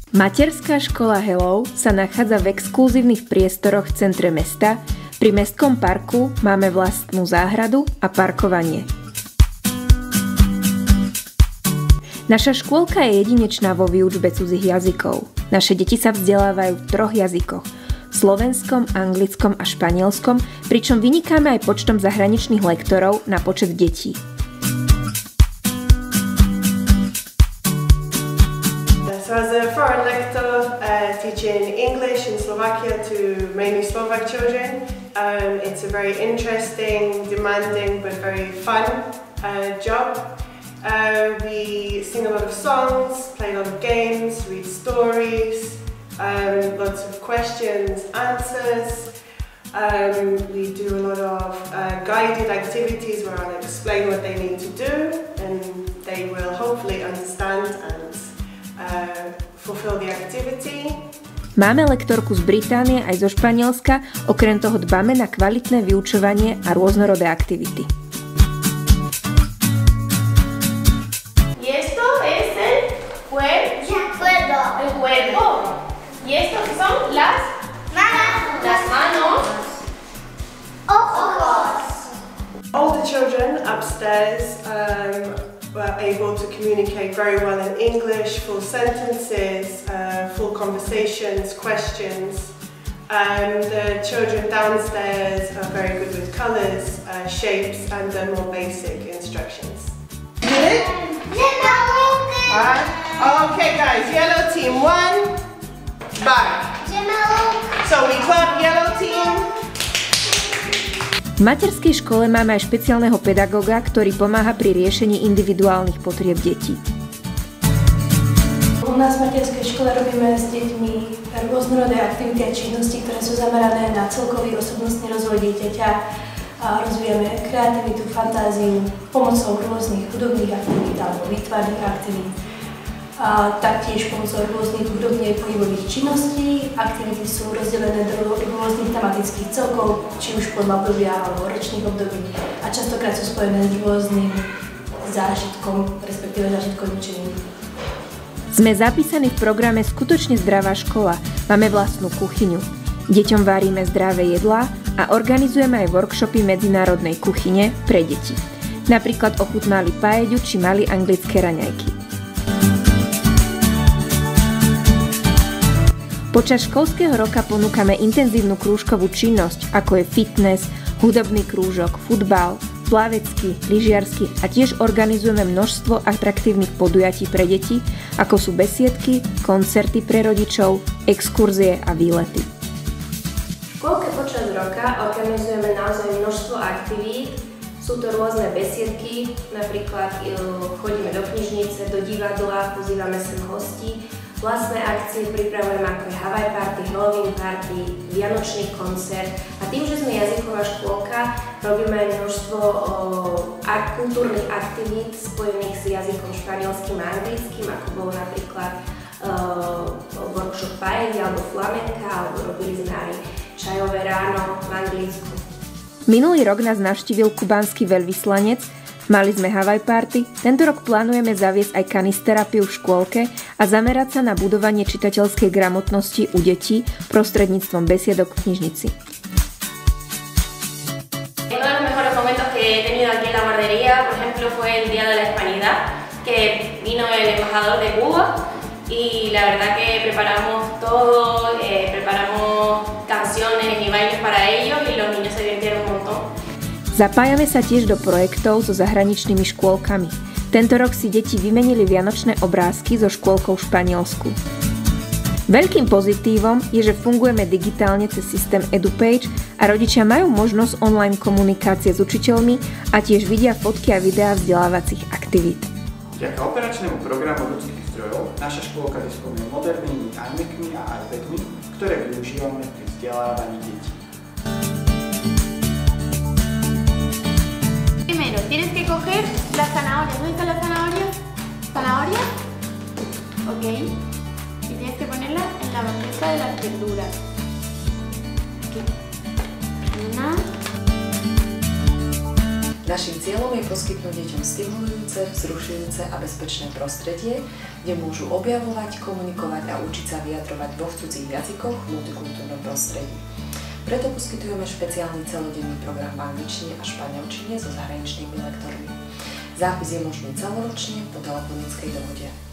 Materská škola Hello sa nachádza v exkluzívnych priestoroch v centre mesta. Pri mestskom parku máme vlastnú záhradu a parkovanie. Naša škôlka je jedinečná vo výučbe cudzích jazykov. Naše deti sa vzdelávajú v 3 jazykoch: slovenskom, anglickom a španielskom, pričom vynikáme aj počtom zahraničných lektorov na počet detí. So as a foreign lector teaching English in Slovakia to mainly Slovak children, it's a very interesting, demanding but very fun job. We sing a lot of songs, play a lot of games, read stories, lots of questions, answers. We do a lot of guided activities where I'll explain what they need to do and they will hopefully understand and fulfill the activity. Máme lektorku z Británie aj zo Španielska, okrem toho dbáme na kvalitné vyučovanie a rôznorodé aktivity. El cuerpo. ¿Y esto qué son? Las manos. Ojos. All the children upstairs were able to communicate very well in English, full sentences, full conversations, questions. The children downstairs are very good with colours, shapes and the more basic instructions. Okay guys, yellow team 1, back. So we clap yellow team. V materskej škole máme aj špeciálneho pedagóga, ktorý pomáha pri riešení individuálnych potrieb detí. U nás v materskej škole robíme s deťmi rôznorodé aktivity a činnosti, ktoré sú zamerané na celkový osobnostný rozvoj dieťaťa. A rozvíjame kreativitu, fantáziu pomocou rôznych hudobných aktivít alebo výtvarných aktivít. A taktiež pomocou rôznych hudobne pohybových činností. Aktivity sú rozdelené do rôznych tematických celkov, či už podľa obdobia alebo ročných období. A častokrát sú spojené s rôznym zážitkom, respektíve zážitkovým činním. Sme zapísaní v programe Skutočne zdravá škola. Máme vlastnú kuchyňu. Deťom varíme zdravé jedlá a organizujeme aj workshopy medzinárodnej kuchyne pre deti. Napríklad ochutnali paeďu či mali anglické raňajky. Počas školského roka ponúkame intenzívnu krúžkovú činnosť, ako je fitness, hudobný krúžok, futbal, plavecký, lyžiarsky a tiež organizujeme množstvo atraktívnych podujatí pre deti, ako sú besiedky, koncerty pre rodičov, exkurzie a výlety. V škôlke počas roka organizujeme naozaj množstvo aktivít. Sú to rôzne besiedky, napríklad chodíme do knižnice, do divadla, pozývame sem hostí. Vlastné akcie pripravujeme ako je Hawaii party, Halloween party, Vianočný koncert. A tým, že sme jazyková škôlka, robíme množstvo kultúrnych aktivít spojených s jazykom španielským a anglickým, ako bolo napríklad workshop paella alebo flamenka, alebo robili sme aj čajové ráno v Anglicku. Minulý rok nás navštívil kubánsky veľvyslanec, mali sme Hawaii party, tento rok plánujeme zaviesť aj kanisterapiu v škôlke a zamerať sa na budovanie čitateľskej gramotnosti u detí prostredníctvom besiedok v knižnici. Uno de los mejores momentos que he tenido aquí en la guardería, por ejemplo, fue el Día de la Hispanidad, que vino el embajador de Cuba. Y la verdad que preparamos todo, preparamos canciones y bailes para ellos y los niños se divirtieron un montón. Zapájame sa tiež do projektov so zahraničnými škôlkami. Tento rok si deti vymenili vianočné obrázky so škôlkou v Španielsku. Veľkým pozitívom je, že fungujeme digitálne cez systém EduPage a rodičia majú možnosť online komunikácie s učiteľmi a tiež vidia fotky a videá vzdelávacích aktivít. Vďaka operačnému programu ľudských zdrojov naša škôlka disponuje modernými iMacmi a iPadmi, ktoré využívame pri vzdelávaní detí. Primero, tienes que coger las zanahorias. ¿Dónde están las zanahorias? ¿Zanahoria? Ok. Y tienes que ponerlas en la bandeja de las verduras. Aquí. Una. Naším cieľom je poskytnúť deťom stimulujúce, vzrušujúce a bezpečné prostredie, kde môžu objavovať, komunikovať a učiť sa vyjadrovať vo cudzích jazykoch v multikultúrnom prostredí. Preto poskytujeme špeciálny celodenný program v angličtine a španielčine so zahraničnými lektormi. Zápis je možný celoročne po telefonickej dohode.